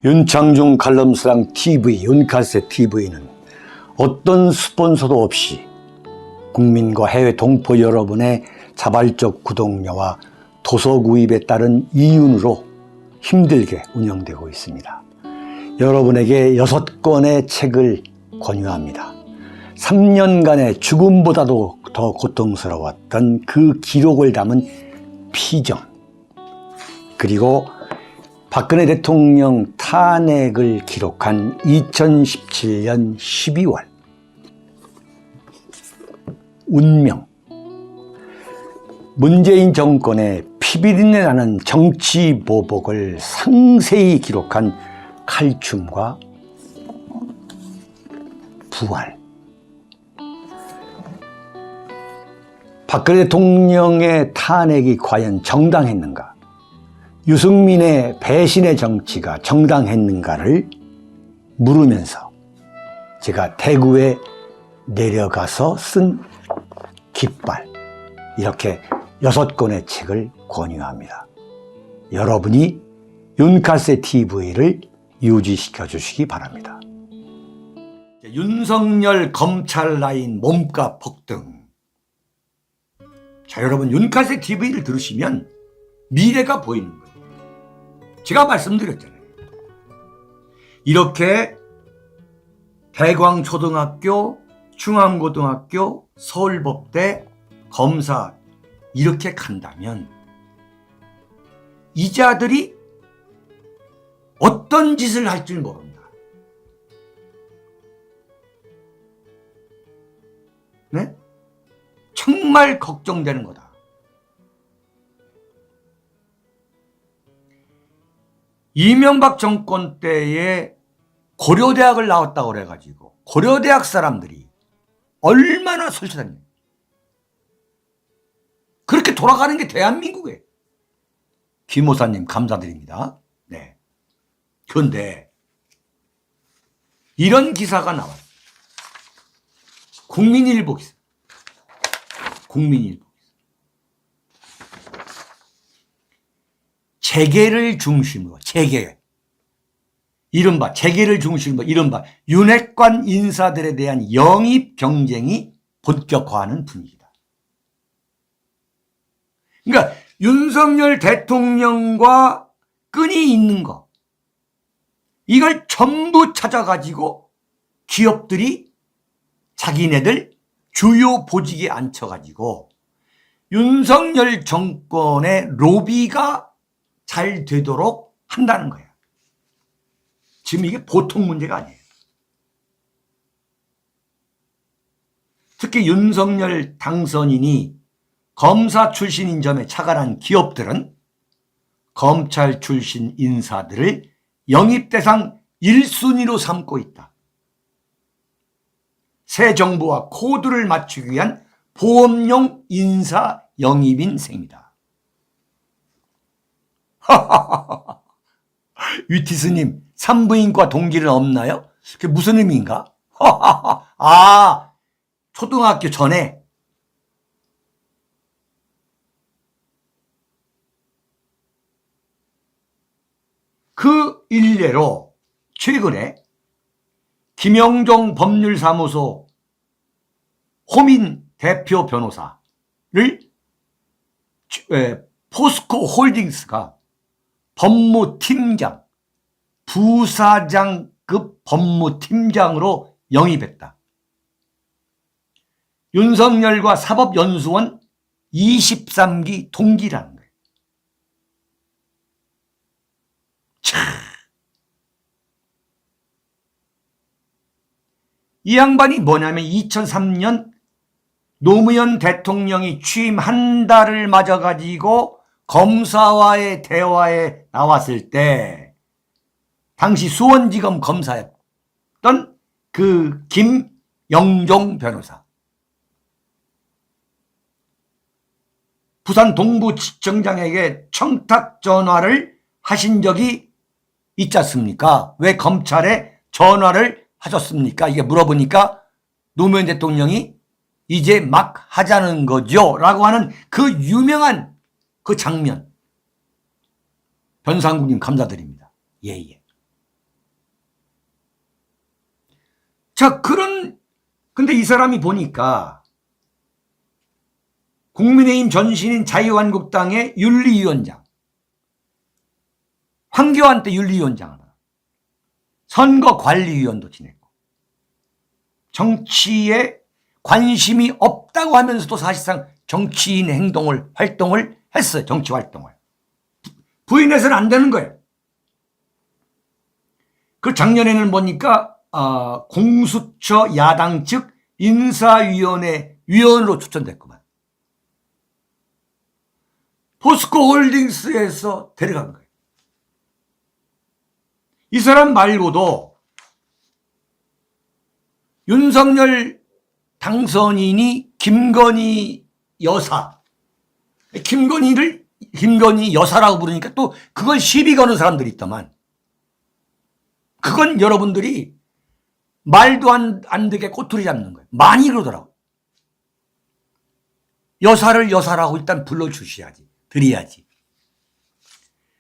윤창중 칼럼스랑 TV, 윤칼세 TV는 어떤 스폰서도 없이 국민과 해외 동포 여러분의 자발적 구독료와 도서 구입에 따른 이윤으로 힘들게 운영되고 있습니다. 여러분에게 6권의 책을 권유합니다. 3년간의 죽음보다도 더 고통스러웠던 그 기록을 담은 피정, 그리고 박근혜 대통령 탄핵을 기록한 2017년 12월 운명, 문재인 정권의 피비린내 나는 정치 보복을 상세히 기록한 칼춤과 부활, 박근혜 대통령의 탄핵이 과연 정당했는가, 유승민의 배신의 정치가 정당했는가를 물으면서 제가 대구에 내려가서 쓴 깃발, 이렇게 6권의 책을 권유합니다. 여러분이 윤칼세 TV를 유지시켜 주시기 바랍니다. 윤석열 검찰 라인 몸값 폭등. 자, 여러분, 윤칼세 TV를 들으시면 미래가 보이는 거예요. 제가 말씀드렸잖아요. 이렇게 대광초등학교, 충암고등학교, 서울법대, 검사 이렇게 간다면 이 자들이 어떤 짓을 할 줄 모른다. 네? 정말 걱정되는 거다. 이명박 정권 때에 고려대학을 나왔다고 그래가지고 고려대학 사람들이 얼마나 설치다니. 그렇게 돌아가는 게 대한민국이에요. 김호사님 감사드립니다. 네. 그런데 이런 기사가 나와요. 국민일보 기사. 국민일보. 재계를 중심으로, 재계. 이른바, 재계를 중심으로, 이른바, 윤핵관 인사들에 대한 영입 경쟁이 본격화하는 분위기다. 그러니까, 윤석열 대통령과 끈이 있는 거, 이걸 전부 찾아가지고 기업들이 자기네들 주요 보직에 앉혀가지고 윤석열 정권의 로비가 잘 되도록 한다는 거야. 지금 이게 보통 문제가 아니에요. 특히 윤석열 당선인이 검사 출신인 점에 착안한 기업들은 검찰 출신 인사들을 영입 대상 1순위로 삼고 있다. 새 정부와 코드를 맞추기 위한 보험용 인사 영입인 셈이다. 위티스님, 산부인과 동기는 없나요? 그게 무슨 의미인가? 아, 초등학교 전에 그 일례로 최근에 김영종 법률사무소 호민 대표 변호사를 포스코 홀딩스가 법무팀장, 부사장급 법무팀장으로 영입했다. 윤석열과 사법연수원 23기 동기라는 거예요. 이 양반이 뭐냐면 2003년 노무현 대통령이 취임 한 달을 맞아가지고 검사와의 대화에 나왔을 때 당시 수원지검 검사였던 그 김영종 변호사, 부산 동부지청장에게 청탁 전화를 하신 적이 있지 않습니까? 왜 검찰에 전화를 하셨습니까? 이게 물어보니까 노무현 대통령이 이제 막 하자는 거죠 라고 하는 그 유명한 그 장면. 변상국님 감사드립니다. 예예. 자, 근데 이 사람이 보니까 국민의힘 전신인 자유한국당의 윤리위원장, 황교안 때 윤리위원장을 선거관리위원도 지냈고 정치에 관심이 없다고 하면서도 사실상 정치인 활동을 했어요. 정치 활동을. 부인해서는 안 되는 거예요. 그 작년에는 보니까 공수처 야당 측 인사위원회 위원으로 추천됐구만. 포스코홀딩스에서 데려간 거예요. 이 사람 말고도 윤석열 당선인이 김건희 여사, 김건희 여사라고 부르니까 또 그걸 시비 거는 사람들이 있더만. 그건 여러분들이 말도 안 되게 꼬투리 잡는 거예요. 많이 그러더라고. 여사를 여사라고 일단 불러주셔야지. 드려야지.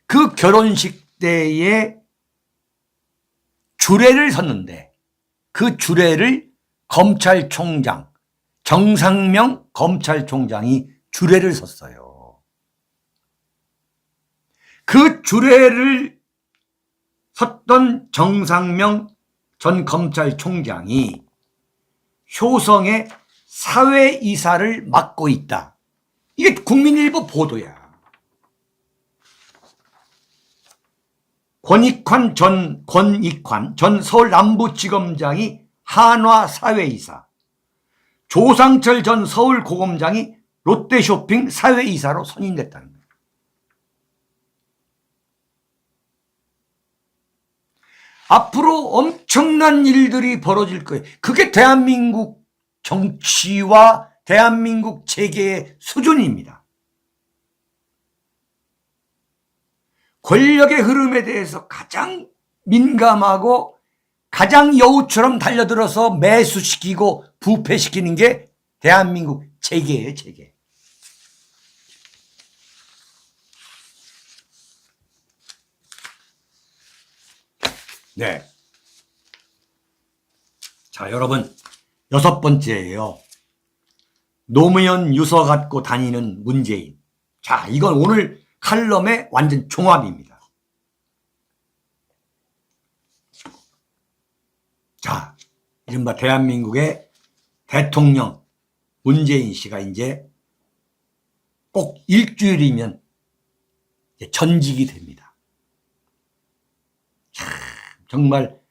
그 결혼식 때에 주례를 섰는데 그 주례를 검찰총장, 정상명 검찰총장이 주례를 섰어요. 그 주례를 섰던 정상명 전 검찰총장이 효성의 사회이사를 맡고 있다. 이게 국민일보 보도야. 권익환 전 서울 남부지검장이 한화 사회이사, 조상철 전 서울고검장이 롯데쇼핑 사회이사로 선임됐다는 거예요. 앞으로 엄청난 일들이 벌어질 거예요. 그게 대한민국 정치와 대한민국 재계의 수준입니다. 권력의 흐름에 대해서 가장 민감하고 가장 여우처럼 달려들어서 매수시키고 부패시키는 게 대한민국 재계예요, 재계. 네. 자, 여러분, 6번째예요. 노무현 유서 갖고 다니는 문재인. 자, 이건 오늘 칼럼의 완전 종합입니다. 자, 이른바 대한민국의 대통령 문재인 씨가 이제 꼭 일주일이면 전직이 됩니다. 참, 정말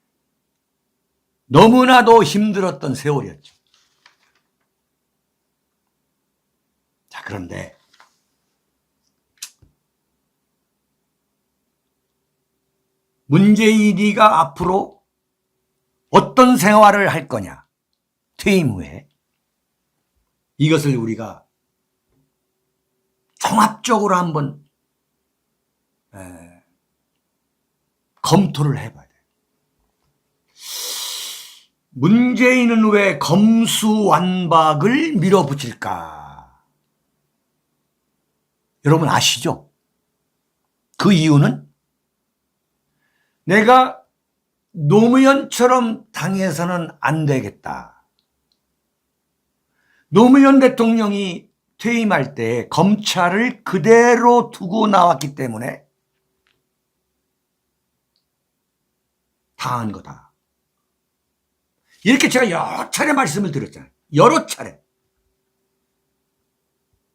너무나도 힘들었던 세월이었죠. 자, 그런데 문재인이가 앞으로 어떤 생활을 할 거냐, 퇴임 후에. 이것을 우리가 종합적으로 한번 검토를 해봐야 돼요. 문재인은 왜 검수완박을 밀어붙일까? 여러분 아시죠? 그 이유는 내가 노무현처럼 당해서는 안 되겠다. 노무현 대통령이 퇴임할 때 검찰을 그대로 두고 나왔기 때문에 당한 거다. 이렇게 제가 여러 차례 말씀을 드렸잖아요. 여러 차례.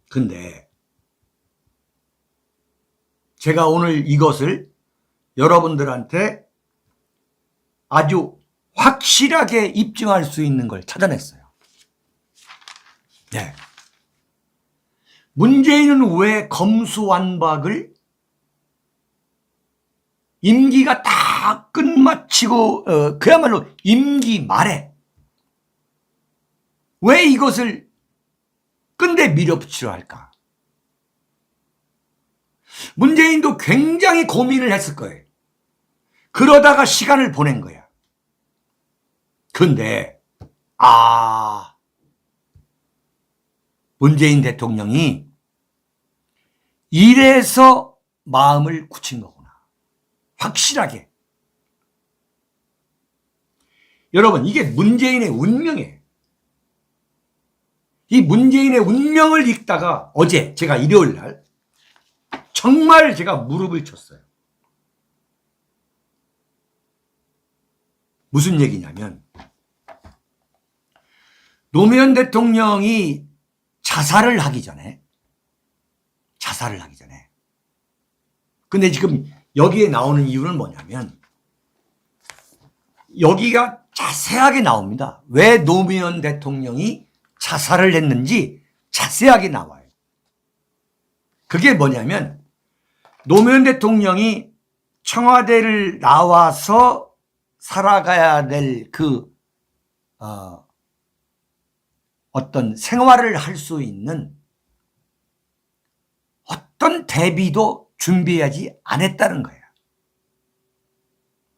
근데 제가 오늘 이것을 여러분들한테 아주 확실하게 입증할 수 있는 걸 찾아냈어요. 네. 문재인은 왜 검수완박을 임기가 다 끝마치고 그야말로 임기 말에 왜 이것을 끝내 밀어붙이려 할까? 문재인도 굉장히 고민을 했을 거예요. 그러다가 시간을 보낸 거야. 근데 문재인 대통령이 이래서 마음을 굳힌 거구나. 확실하게. 여러분, 이게 문재인의 운명이에요. 이 문재인의 운명을 읽다가 어제 제가 일요일 날 정말 제가 무릎을 쳤어요. 무슨 얘기냐면 노무현 대통령이 자살을 하기 전에 근데 지금 여기에 나오는 이유는 뭐냐면 여기가 자세하게 나옵니다. 왜 노무현 대통령이 자살을 했는지 자세하게 나와요. 그게 뭐냐면 노무현 대통령이 청와대를 나와서 살아가야 될 어떤 생활을 할 수 있는 어떤 대비도 준비하지 않았다는 거예요.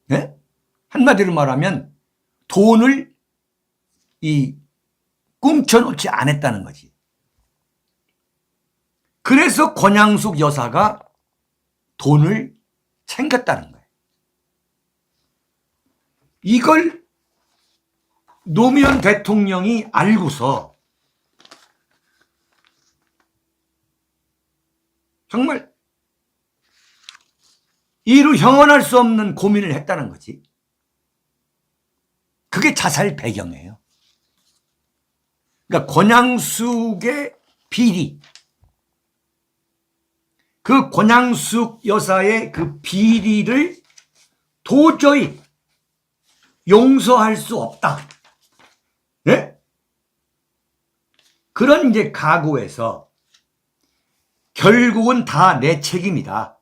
네? 한마디로 말하면 돈을 꿈쳐놓지 않았다는 거지. 그래서 권양숙 여사가 돈을 챙겼다는 거예요. 이걸 노무현 대통령이 알고서 정말 이루 형언할 수 없는 고민을 했다는 거지. 그게 자살 배경이에요. 그러니까 권양숙의 비리, 그 권양숙 여사의 그 비리를 도저히 용서할 수 없다. 네? 그런 이제 각오에서 결국은 다 내 책임이다.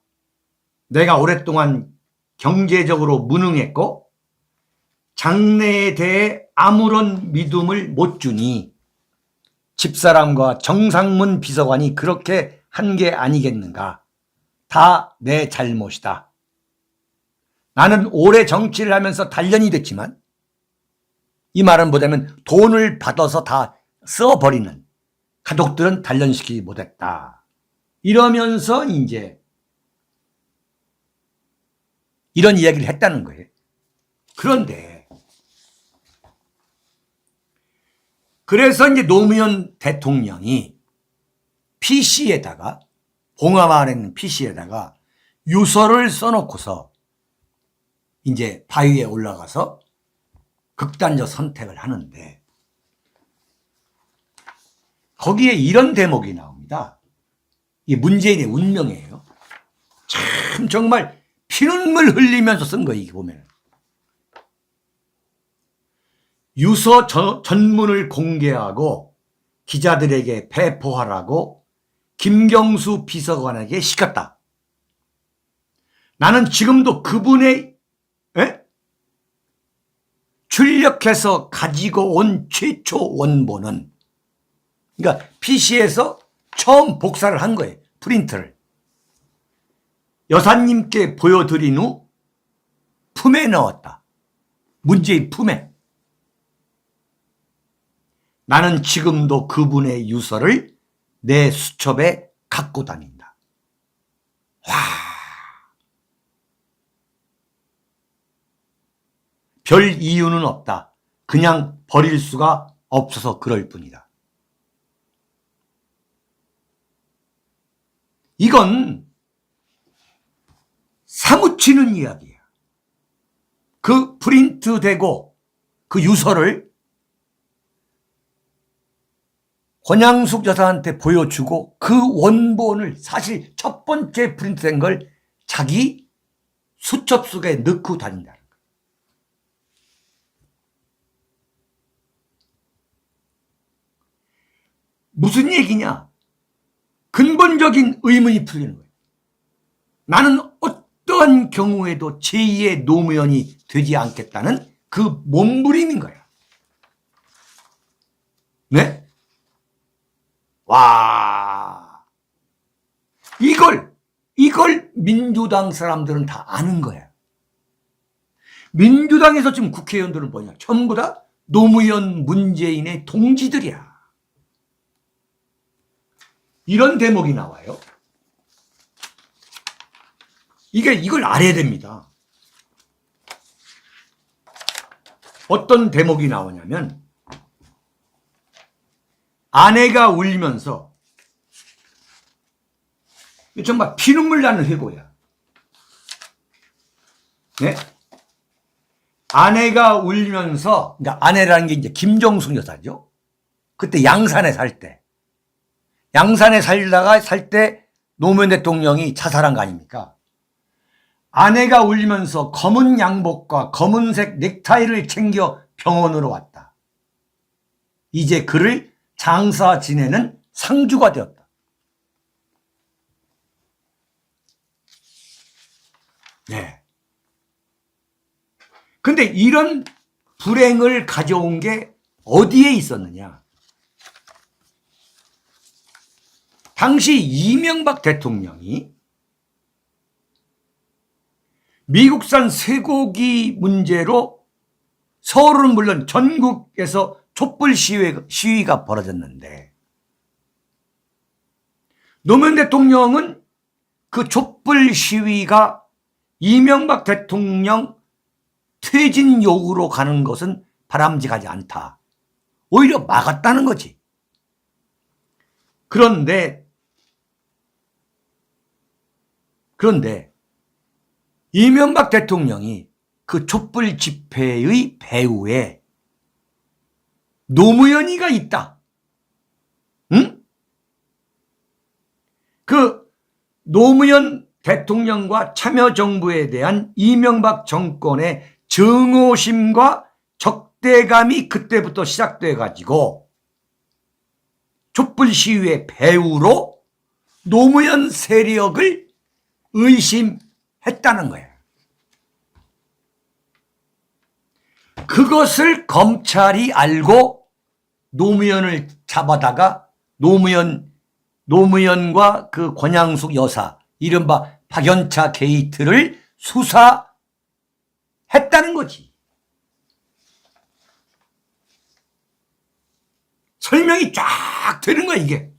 내가 오랫동안 경제적으로 무능했고 장래에 대해 아무런 믿음을 못 주니 집사람과 정상문 비서관이 그렇게 한 게 아니겠는가. 다 내 잘못이다. 나는 오래 정치를 하면서 단련이 됐지만 이 말은 뭐냐면 돈을 받아서 다 써버리는 가족들은 단련시키지 못했다. 이러면서 이제 이런 이야기를 했다는 거예요. 그런데 그래서 이제 노무현 대통령이 PC에다가 봉화마을에 있는 PC에다가 유서를 써놓고서 이제 바위에 올라가서 극단적 선택을 하는데 거기에 이런 대목이 나옵니다. 이 문재인의 운명이에요. 참 정말 피눈물 흘리면서 쓴 거예요. 이게 보면 유서 전문을 공개하고 기자들에게 배포하라고 김경수 비서관에게 시켰다. 나는 지금도 그분의 출력해서 가지고 온 최초 원본은 그러니까 PC에서 처음 복사를 한 거예요. 프린트를. 여사님께 보여드린 후 품에 넣었다. 문재인 품에. 나는 지금도 그분의 유서를 내 수첩에 갖고 다닌다. 와. 별 이유는 없다. 그냥 버릴 수가 없어서 그럴 뿐이다. 이건 사무치는 이야기야. 그 프린트되고 그 유서를 권양숙 여사한테 보여주고 그 원본을 사실 첫 번째 프린트된 걸 자기 수첩 속에 넣고 다닌다는 거예요. 무슨 얘기냐? 근본적인 의문이 풀리는 거예요. 나는 어떠한 경우에도 제2의 노무현이 되지 않겠다는 그 몸부림인 거야. 네? 와. 이걸 민주당 사람들은 다 아는 거야. 민주당에서 지금 국회의원들은 뭐냐? 전부 다 노무현 문재인의 동지들이야. 이런 대목이 나와요. 이걸 알아야 됩니다. 어떤 대목이 나오냐면 아내가 울면서 정말 피눈물 나는 회고야. 네? 아내가 울면서, 그러니까 아내라는 게 이제 김정숙 여사죠. 그때 양산에 살 때. 양산에 살 때 노무현 대통령이 자살한 거 아닙니까? 아내가 울면서 검은 양복과 검은색 넥타이를 챙겨 병원으로 왔다. 이제 그를 장사 지내는 상주가 되었다. 네. 근데 이런 불행을 가져온 게 어디에 있었느냐? 당시 이명박 대통령이 미국산 쇠고기 문제로 서울은 물론 전국에서 촛불 시위가 벌어졌는데 노무현 대통령은 그 촛불 시위가 이명박 대통령 퇴진 요구로 가는 것은 바람직하지 않다. 오히려 막았다는 거지. 그런데 이명박 대통령이 그 촛불 집회의 배후에 노무현이가 있다. 응? 그 노무현 대통령과 참여정부에 대한 이명박 정권의 증오심과 적대감이 그때부터 시작돼 가지고 촛불 시위의 배후로 노무현 세력을 의심했다는 거예요. 그것을 검찰이 알고 노무현을 잡아다가 노무현과 그 권양숙 여사, 이른바 박연차 게이트를 수사했다는 거지. 설명이 쫙 되는 거야, 이게.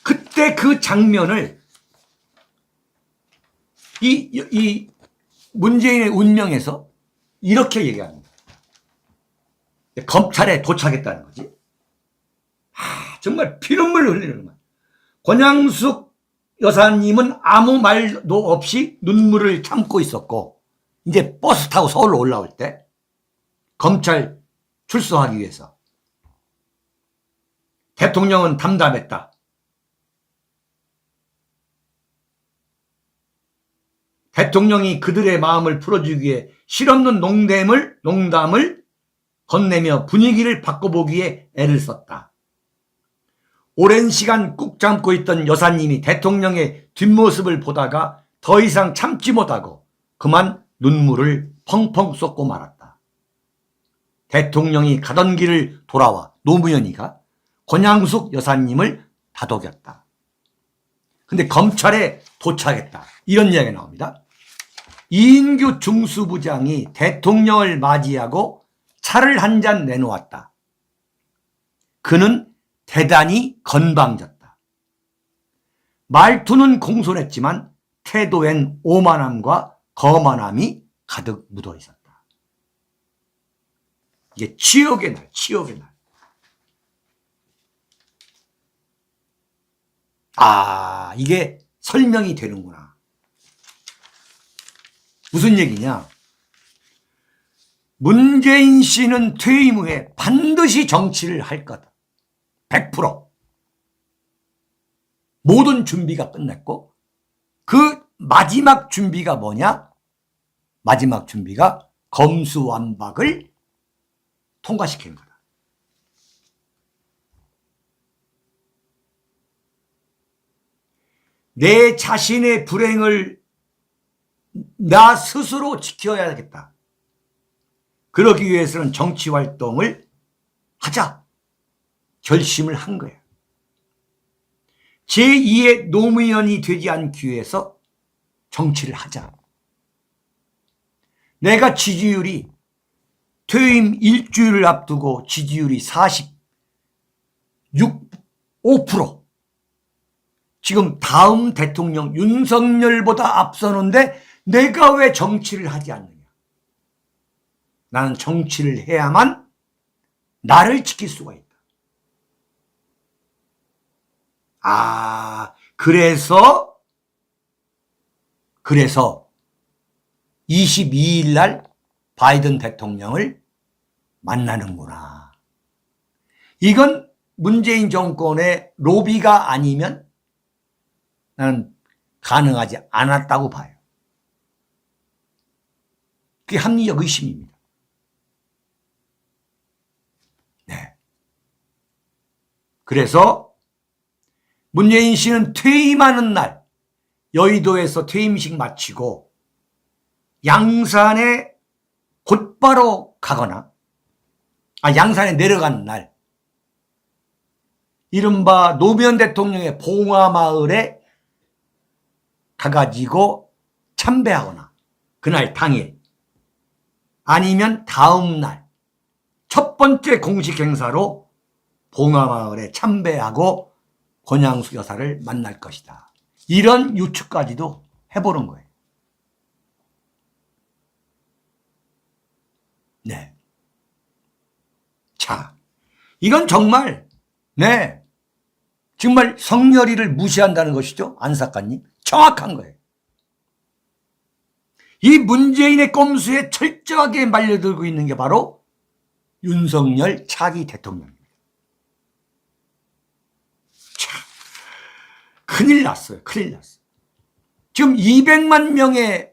그때 그 장면을 이 문재인의 운명에서 이렇게 얘기합니다. 검찰에 도착했다는 거지. 정말 피눈물 흘리는 거야. 권양숙 여사님은 아무 말도 없이 눈물을 참고 있었고, 이제 버스 타고 서울로 올라올 때 검찰 출소하기 위해서 대통령은 담담했다. 대통령이 그들의 마음을 풀어주기 위해 실없는 농담을 건네며 분위기를 바꿔보기에 애를 썼다. 오랜 시간 꾹 참고 있던 여사님이 대통령의 뒷모습을 보다가 더 이상 참지 못하고 그만 눈물을 펑펑 쏟고 말았다. 대통령이 가던 길을 돌아와 노무현이가 권양숙 여사님을 다독였다. 근데 검찰에 도착했다. 이런 이야기가 나옵니다. 이인규 중수부장이 대통령을 맞이하고 차를 한 잔 내놓았다. 그는 대단히 건방졌다. 말투는 공손했지만 태도엔 오만함과 거만함이 가득 묻어 있었다. 이게 치욕의 날, 치욕의 날. 이게 설명이 되는구나. 무슨 얘기냐? 문재인 씨는 퇴임 후에 반드시 정치를 할 거다. 100%. 모든 준비가 끝났고 그 마지막 준비가 뭐냐? 마지막 준비가 검수완박을 통과시키는 거다. 내 자신의 불행을 나 스스로 지켜야겠다. 그러기 위해서는 정치활동을 하자. 결심을 한 거예요. 제2의 노무현이 되지 않기 위해서 정치를 하자. 내가 지지율이 퇴임 일주일을 앞두고 지지율이 46.5%. 지금 다음 대통령 윤석열보다 앞서는데 내가 왜 정치를 하지 않느냐. 나는 정치를 해야만 나를 지킬 수가 있다. 그래서 22일 날 바이든 대통령을 만나는구나. 이건 문재인 정권의 로비가 아니면 나는 가능하지 않았다고 봐요. 그게 합리적 의심입니다. 네. 그래서 문재인 씨는 퇴임하는 날 여의도에서 퇴임식 마치고 양산에 곧바로 가거나 양산에 내려가는 날 이른바 노무현 대통령의 봉화마을에 가가지고 참배하거나 그날 당일 아니면 다음 날 첫 번째 공식 행사로 봉화마을에 참배하고 권양수 여사를 만날 것이다. 이런 유추까지도 해보는 거예요. 네. 자, 이건 정말 정말 성렬이를 무시한다는 것이죠. 안 작가님. 정확한 거예요. 이 문재인의 꼼수에 철저하게 말려들고 있는 게 바로 윤석열 차기 대통령입니다. 자, 큰일 났어요. 큰일 났어요. 지금 200만 명의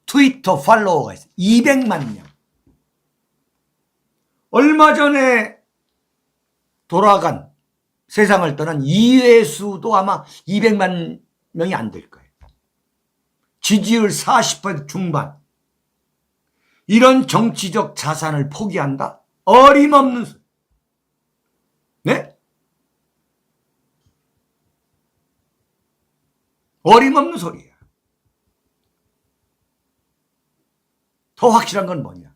트위터 팔로워가 있어요. 200만 명. 얼마 전에 돌아간 세상을 떠난 이회수도 아마 200만 명이 안 될 거예요. 지지율 40% 중반. 이런 정치적 자산을 포기한다? 어림없는 소리. 네? 어림없는 소리야. 더 확실한 건 뭐냐?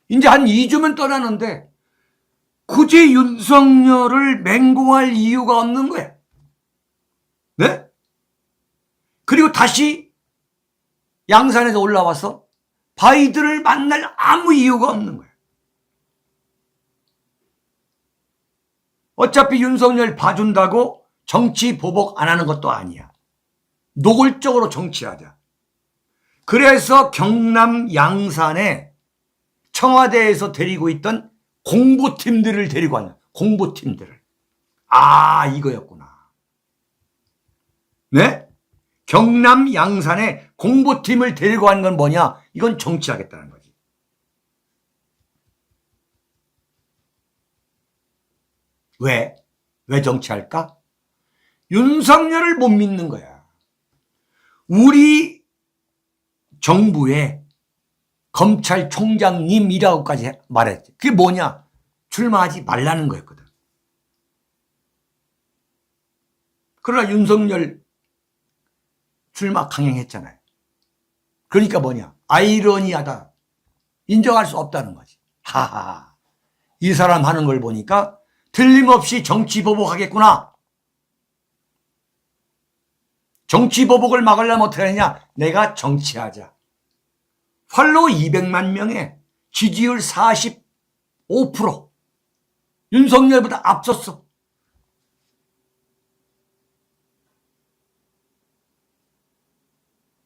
이제 한 2주면 떠나는데 굳이 윤석열을 맹공할 이유가 없는 거야. 네? 그리고 다시 양산에서 올라와서 바이든을 만날 아무 이유가 없는 거야. 어차피 윤석열 봐준다고 정치 보복 안 하는 것도 아니야. 노골적으로 정치하자. 그래서 경남 양산에 청와대에서 데리고 있던 공보팀들을 데리고 왔냐. 공보팀들을. 이거였구나. 네? 경남 양산에 공보팀을 데리고 간 건 뭐냐? 이건 정치하겠다는 거지. 왜? 왜 정치할까? 윤석열을 못 믿는 거야. 우리 정부의 검찰총장님이라고까지 말했지. 그게 뭐냐? 출마하지 말라는 거였거든. 그러나 윤석열 출마 강행했잖아요. 그러니까 뭐냐? 아이러니하다. 인정할 수 없다는 거지. 하하. 이 사람 하는 걸 보니까 틀림없이 정치 보복하겠구나. 정치 보복을 막으려면 어떻게 하느냐? 내가 정치하자. 팔로워 200만 명에 지지율 45%. 윤석열보다 앞섰어.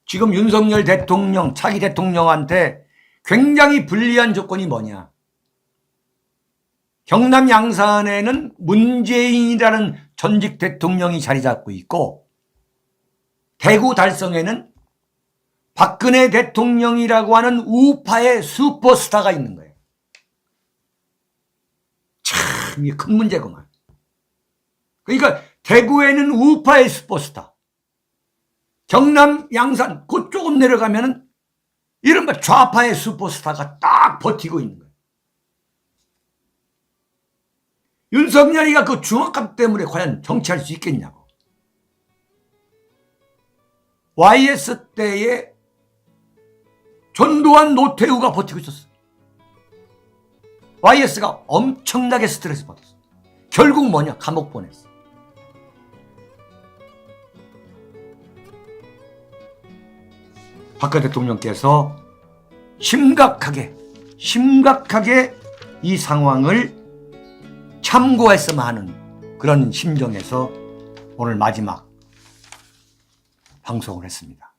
지금 윤석열 대통령, 차기 대통령한테 굉장히 불리한 조건이 뭐냐? 경남 양산에는 문재인이라는 전직 대통령이 자리 잡고 있고 대구 달성에는 박근혜 대통령이라고 하는 우파의 슈퍼스타가 있는 거예요. 참, 이게 큰 문제구만. 그러니까 대구에는 우파의 슈퍼스타. 경남 양산 그쪽은 내려가면은 이른바 좌파의 슈퍼스타가 딱 버티고 있는 거예요. 윤석열이가 그 중압감 때문에 과연 정치할 수 있겠냐고. YS 때에 전두환 노태우가 버티고 있었어. YS가 엄청나게 스트레스 받았어. 결국 뭐냐? 감옥 보냈어. 박근혜 대통령께서 심각하게 이 상황을 참고했으면 하는 그런 심정에서 오늘 마지막 방송을 했습니다.